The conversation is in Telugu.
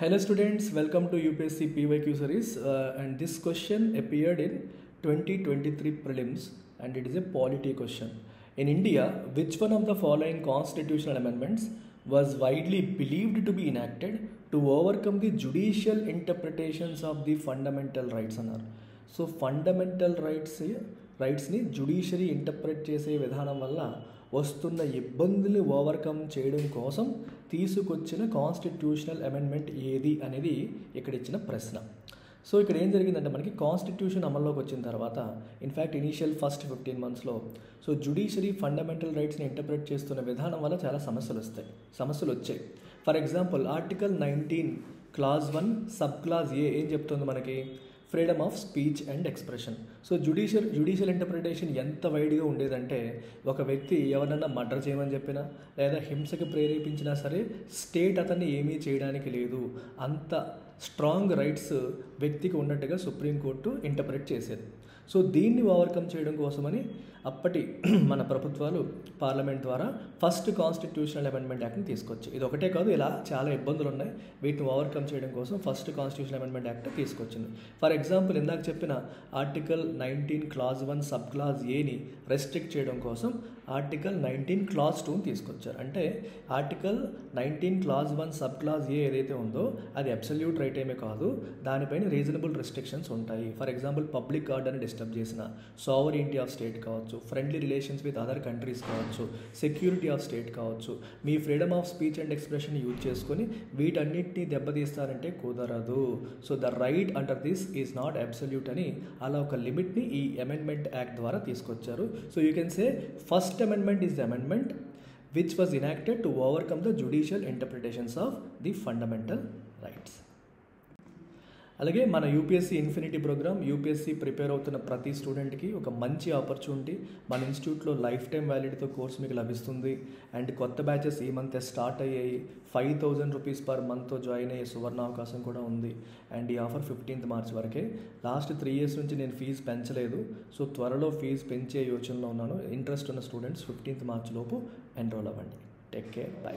Hello students, welcome to UPSC PYQ series and this question appeared in 2023 prelims and it is a polity question. In India, which one of the following constitutional amendments was widely believed to be enacted to overcome the judicial interpretations of the fundamental rights అన్నారు. సో ఫండమెంటల్ రైట్స్ని జుడిషియరీ ఇంటర్ప్రెట్ చేసే విధానం వల్ల వస్తున్న ఇబ్బందులు ఓవర్కమ్ చేయడం కోసం తీసుకొచ్చిన కాన్స్టిట్యూషనల్ అమెండ్మెంట్ ఏది అనేది ఇక్కడ ఇచ్చిన ప్రశ్న. సో ఇక్కడ ఏం జరిగిందంటే మనకి కాన్స్టిట్యూషన్ అమల్లోకి వచ్చిన తర్వాత ఇన్ఫ్యాక్ట్ ఇనీషియల్ ఫస్ట్ 15 monthsలో సో జుడిషియరీ ఫండమెంటల్ రైట్స్ని ఇంటర్ప్రెట్ చేస్తున్న విధానం వల్ల చాలా సమస్యలు వచ్చాయి. For example article 19 Clause 1 sub clause A ఏం చెప్తుంది మనకి? Freedom of speech and expression. So judicial interpretation ఎంత వైడ్గా ఉండేదంటే ఒక వ్యక్తి ఎవరన్నా మర్డర్ చేయమని చెప్పినా లేదా హింసకి ప్రేరేపించినా సరే స్టేట్ అతన్ని ఏమీ చేయడానికి లేదు, అంత స్ట్రాంగ్ రైట్స్ వ్యక్తికి ఉన్నట్టుగా సుప్రీంకోర్టు ఇంటర్ప్రిట్ చేసేది. సో దీన్ని ఓవర్కమ్ చేయడం కోసమని అప్పటి మన ప్రభుత్వాలు పార్లమెంట్ ద్వారా ఫస్ట్ కాన్స్టిట్యూషనల్ అమెండ్మెంట్ యాక్ట్ని తీసుకొచ్చాయి. ఇది ఒకటే కాదు, ఇలా చాలా ఇబ్బందులు ఉన్నాయి. వీటిని ఓవర్కమ్ చేయడం కోసం ఫస్ట్ కాన్స్టిట్యూషనల్ అమెండ్మెంట్ యాక్ట్ తీసుకొచ్చింది. ఫర్ ఎగ్జాంపుల్ ఇందాక చెప్పిన ఆర్టికల్ 19 Clause 1 సబ్ క్లాజ్ ఏని రెస్ట్రిక్ట్ చేయడం కోసం ఆర్టికల్ 19 Clause 2 తీసుకొచ్చారు. అంటే ఆర్టికల్ 19 Clause 1 సబ్ క్లాజ్ ఏ ఏదైతే ఉందో అది అబ్సల్యూట్ రైట్ ఏమే కాదు, దానిపైన రీజనబుల్ రెస్ట్రిక్షన్స్ ఉంటాయి. ఫర్ ఎగ్జాంపుల్ పబ్లిక్ ఆర్డర్ని డిస్టర్బ్ చేసిన, సావరెయింటీ ఆఫ్ స్టేట్ కావచ్చు, friendly relations with other countries కావచ్చు, సెక్యూరిటీ ఆఫ్ స్టేట్ కావచ్చు, మీ freedom of speech and expression use చేసుకొని వీటన్నిటిని దెబ్బతీస్తారంటే కుదరదు. So the right under this is not absolute అని అలా ఒక లిమిట్ని ఈ అమెండ్మెంట్ యాక్ట్ ద్వారా తీసుకొచ్చారు. So you can say first amendment is the amendment which was enacted to overcome the judicial interpretations of the fundamental rights. అలాగే మన UPSC infinity programme UPSC prepare అవుతున్న ప్రతి స్టూడెంట్కి ఒక మంచి ఆపర్చునిటీ. మన ఇన్స్టిట్యూట్లో లైఫ్ టైం వ్యాలిడీతో కోర్స్ మీకు లభిస్తుంది. అండ్ కొత్త బ్యాచెస్ ఈ మంత్ స్టార్ట్ అయ్యాయి. 5,000 రూపీస్ పర్ మంత్తో జాయిన్ అయ్యే సువర్ణ అవకాశం కూడా ఉంది. అండ్ ఈ ఆఫర్ 15th March వరకే. లాస్ట్ 3 years నుంచి నేను ఫీజు పెంచలేదు. సో త్వరలో ఫీజు పెంచే యోచనలో ఉన్నాను. ఇంట్రెస్ట్ ఉన్న స్టూడెంట్స్ 15th March లోపు ఎన్రోల్ అవ్వండి. Take care, by.